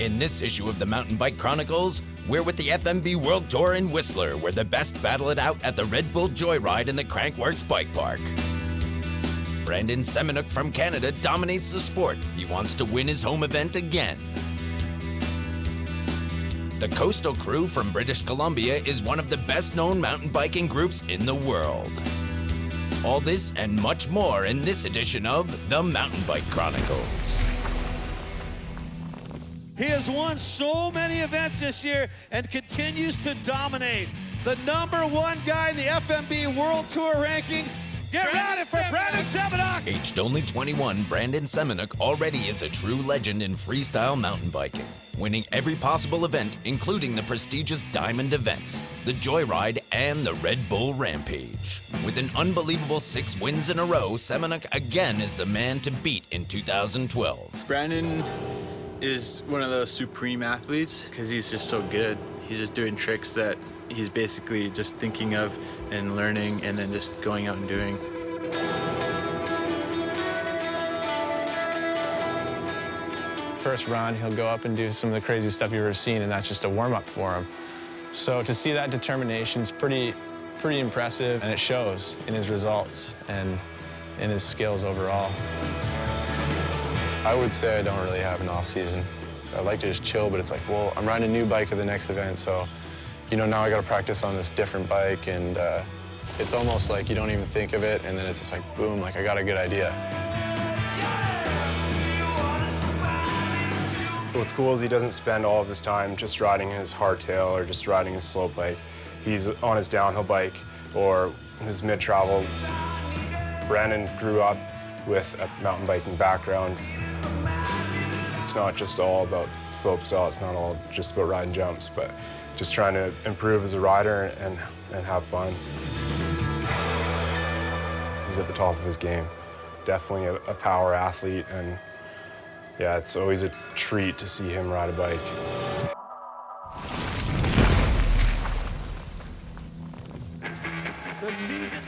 In this issue of the Mountain Bike Chronicles, we're with the FMB World Tour in Whistler, where the best battle it out at the Red Bull Joyride in the Crankworx bike park. Brandon Semenuk from Canada dominates the sport. He wants to win his home event again. The Coastal Crew from British Columbia is one of the best-known mountain biking groups in the world. All this and much more in this edition of the Mountain Bike Chronicles. He has won so many events this year and continues to dominate. The #1 guy in the FMB World Tour rankings. Get ready for Brandon Semenuk! Aged only 21, Brandon Semenuk already is a true legend in freestyle mountain biking, winning every possible event, including the prestigious Diamond events, the Joyride, and the Red Bull Rampage. With an unbelievable 6 wins in a row, Semenuk again is the man to beat in 2012. Brandon is one of those supreme athletes because he's just so good. He's just doing tricks that he's basically just thinking of and learning and then just going out and doing. First run, he'll go up and do some of the crazy stuff you've ever seen, and that's just a warm-up for him. So to see that determination is pretty impressive, and it shows in his results and in his skills overall. I would say I don't really have an off season. I like to just chill, but it's like, well, I'm riding a new bike at the next event, so, you know, now I got to practice on this different bike, and it's almost like you don't even think of it, and then it's just like, boom, like I got a good idea. What's cool is he doesn't spend all of his time just riding his hardtail or just riding his slope bike. He's on his downhill bike or his mid-travel. Brandon grew up with a mountain biking background. It's not just all about slope style, it's not all just about riding jumps, but just trying to improve as a rider and have fun. He's at the top of his game. Definitely a power athlete, and yeah, it's always a treat to see him ride a bike.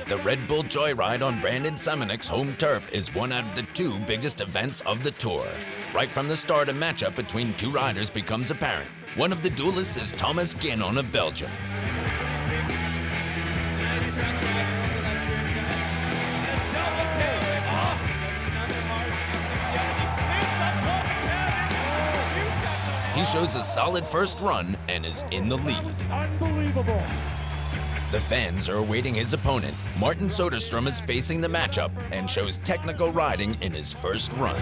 The Red Bull Joyride on Brandon Semenuk's home turf is one out of the 2 biggest events of the tour. Right from the start, a matchup between 2 riders becomes apparent. One of the duelists is Thomas Guénon of Belgium. He shows a solid first run and is in the lead. Unbelievable. The fans are awaiting his opponent. Martin Soderstrom is facing the matchup and shows technical riding in his first run.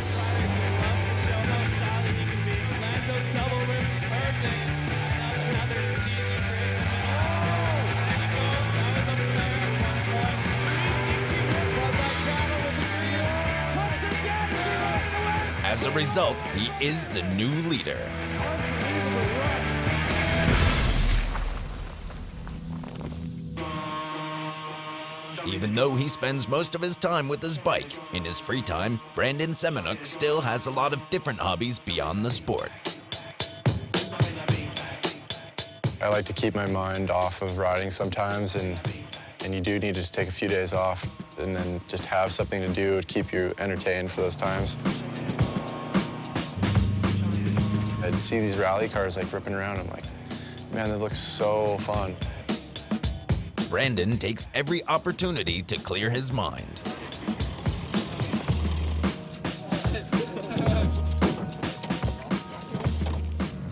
As a result, he is the new leader. Even though he spends most of his time with his bike, in his free time, Brandon Semenuk still has a lot of different hobbies beyond the sport. I like to keep my mind off of riding sometimes, and you do need to just take a few days off and then just have something to do to keep you entertained for those times. I'd see these rally cars like ripping around. I'm like, man, that looks so fun. Brandon takes every opportunity to clear his mind.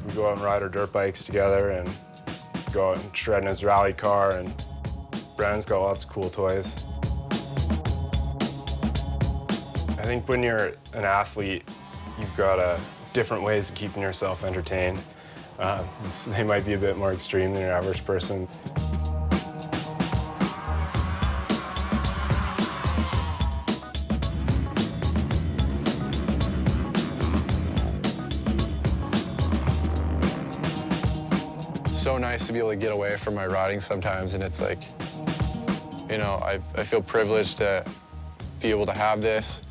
We go out and ride our dirt bikes together and go out and shred in his rally car, and Brandon's got lots of cool toys. I think when you're an athlete, you've got different ways of keeping yourself entertained. So they might be a bit more extreme than your average person. So nice to be able to get away from my riding sometimes, and it's like, you know, I feel privileged to be able to have this.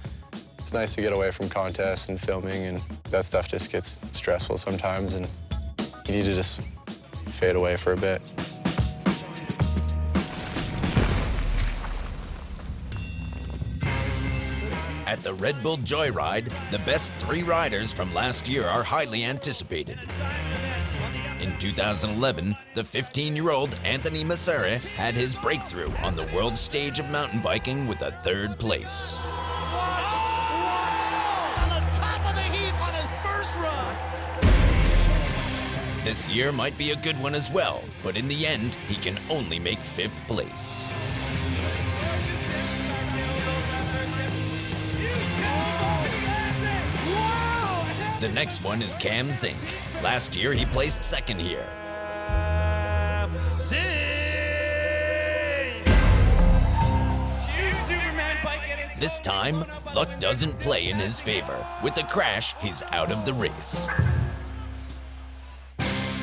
It's nice to get away from contests and filming, and that stuff just gets stressful sometimes, and you need to just fade away for a bit. At the Red Bull Joyride, the best 3 riders from last year are highly anticipated. In 2011, the 15-year-old Anthony Massera had his breakthrough on the world stage of mountain biking with a 3rd place. On the top of the heap on his first run. This year might be a good one as well, but in the end, he can only make 5th place. The next one is Cam Zink. Last year, he placed 2nd here. This time, luck doesn't play in his favor. With the crash, he's out of the race.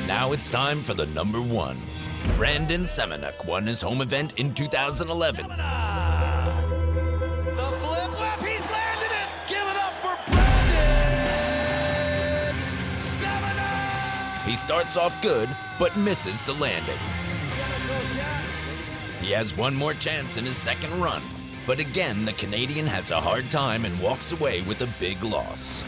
Now it's time for the number 1. Brandon Semenuk won his home event in 2011. The flip lap, he's landed it. Give it up for Brandon Semenuk. He starts off good, but misses the landing. He has one more chance in his 2nd run, but again, the Canadian has a hard time and walks away with a big loss.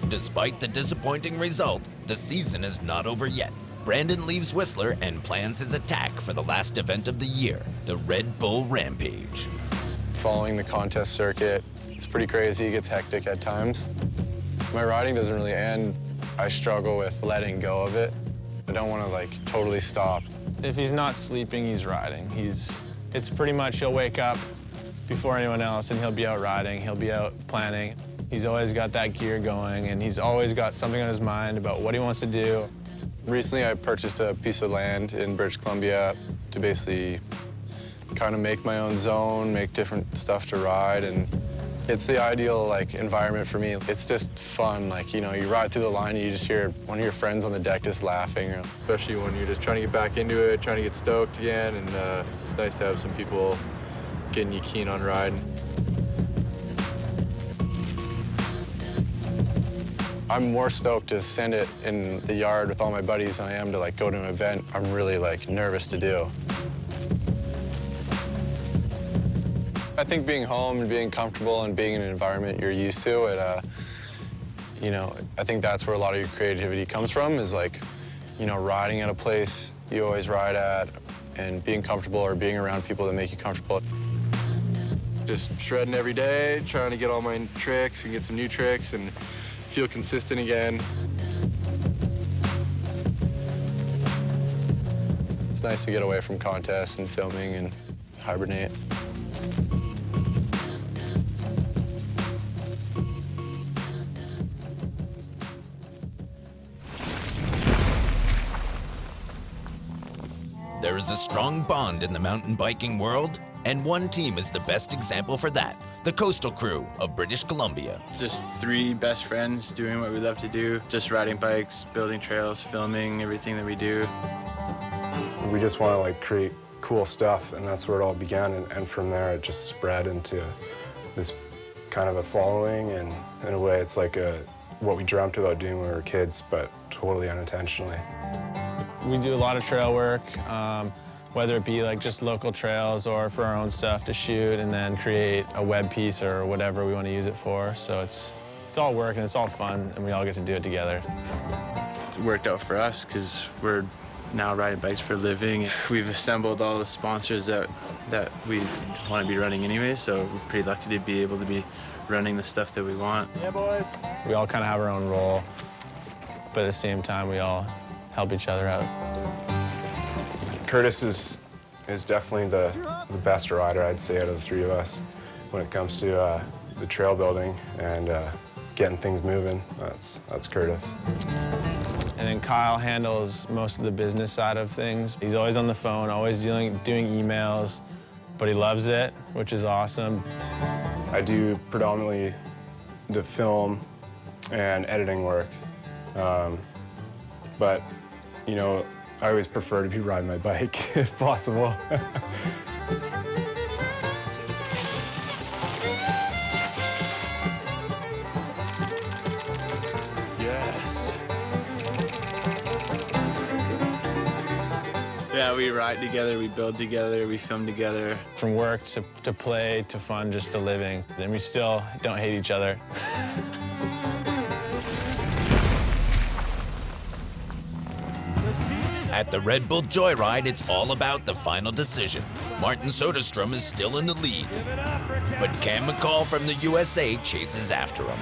Despite the disappointing result, the season is not over yet. Brandon leaves Whistler and plans his attack for the last event of the year, the Red Bull Rampage. Following the contest circuit, it's pretty crazy, it gets hectic at times. My riding doesn't really end. I struggle with letting go of it. I don't want to like totally stop. If he's not sleeping, he's riding. It's pretty much he'll wake up before anyone else and he'll be out riding, he'll be out planning. He's always got that gear going and he's always got something on his mind about what he wants to do. Recently, I purchased a piece of land in British Columbia to basically kind of make my own zone, make different stuff to ride, and it's the ideal like environment for me. It's just fun, like, you know, you ride through the line and you just hear one of your friends on the deck just laughing. Especially when you're just trying to get back into it, trying to get stoked again, and it's nice to have some people getting you keen on riding. I'm more stoked to send it in the yard with all my buddies than I am to like go to an event I'm really like nervous to do. I think being home and being comfortable and being in an environment you're used to, you know, I think that's where a lot of your creativity comes from, is like, you know, riding at a place you always ride at and being comfortable or being around people that make you comfortable. Just shredding every day, trying to get all my tricks and get some new tricks and feel consistent again. It's nice to get away from contests and filming and hibernate. There is a strong bond in the mountain biking world, and one team is the best example for that, the Coastal Crew of British Columbia. Just 3 best friends doing what we love to do, just riding bikes, building trails, filming everything that we do. We just want to like create cool stuff, and that's where it all began, and from there it just spread into this kind of a following, and in a way it's like what we dreamt about doing when we were kids, but totally unintentionally. We do a lot of trail work, whether it be like just local trails or for our own stuff to shoot and then create a web piece or whatever we want to use it for. So it's all work and it's all fun, and we all get to do it together. It worked out for us because we're now riding bikes for a living. We've assembled all the sponsors that we want to be running anyway, so we're pretty lucky to be able to be running the stuff that we want. Yeah, boys. We all kind of have our own role, but at the same time, we all help each other out. Curtis is definitely the best rider, I'd say, out of the 3 of us when it comes to the trail building and getting things moving. That's Curtis. And then Kyle handles most of the business side of things. He's always on the phone, always doing emails, but he loves it, which is awesome. I do predominantly the film and editing work, but you know, I always prefer to be riding my bike if possible. Yes. Yeah, we ride together, we build together, we film together. From work to play to fun, just to living. And we still don't hate each other. At the Red Bull Joyride, it's all about the final decision. Martin Soderstrom is still in the lead, but Cam McCall from the USA chases after him.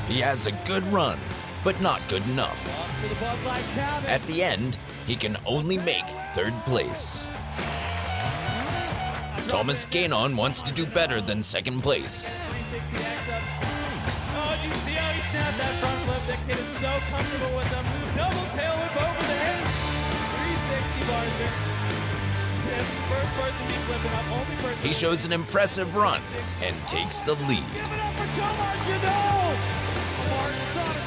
He has a good run, but not good enough. At the end, he can only make third place. Thomas Gainon wants to do better than second place. Oh, you see how he snapped that front flip? That kid is so comfortable with them. Double tail whip over the head. 360 bars there. First person to be flipping up. Only person. He shows an impressive run and takes the lead. Give it up for Thomas Gainon!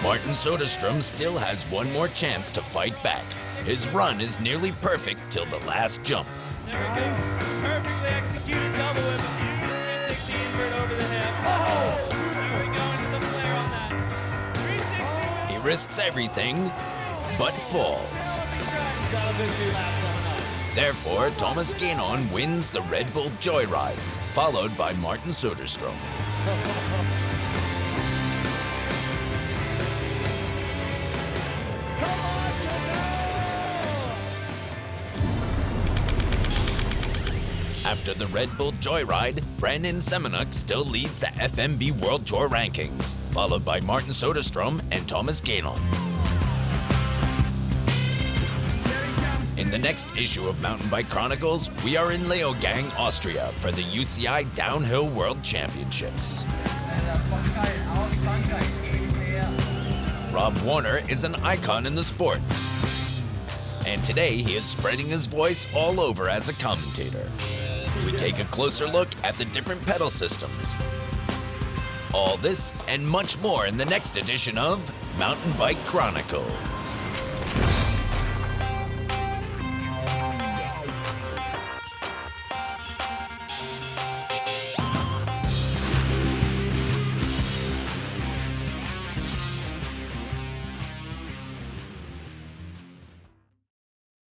Martin Soderstrom still has one more chance to fight back. His run is nearly perfect till the last jump. There it goes. Perfectly executed double whip. 360 invert over the head. Oh! There we go into the flare on that. 360. He risks everything, but falls. Therefore, Thomas Gainon wins the Red Bull Joyride, followed by Martin Soderstrom. After the Red Bull Joyride, Brandon Semenuk still leads the FMB World Tour rankings, followed by Martin Soderstrom and Thomas Gainon. In the next issue of Mountain Bike Chronicles, we are in Leogang, Austria for the UCI Downhill World Championships. Rob Warner is an icon in the sport, and today he is spreading his voice all over as a commentator. We take a closer look at the different pedal systems. All this and much more in the next edition of Mountain Bike Chronicles.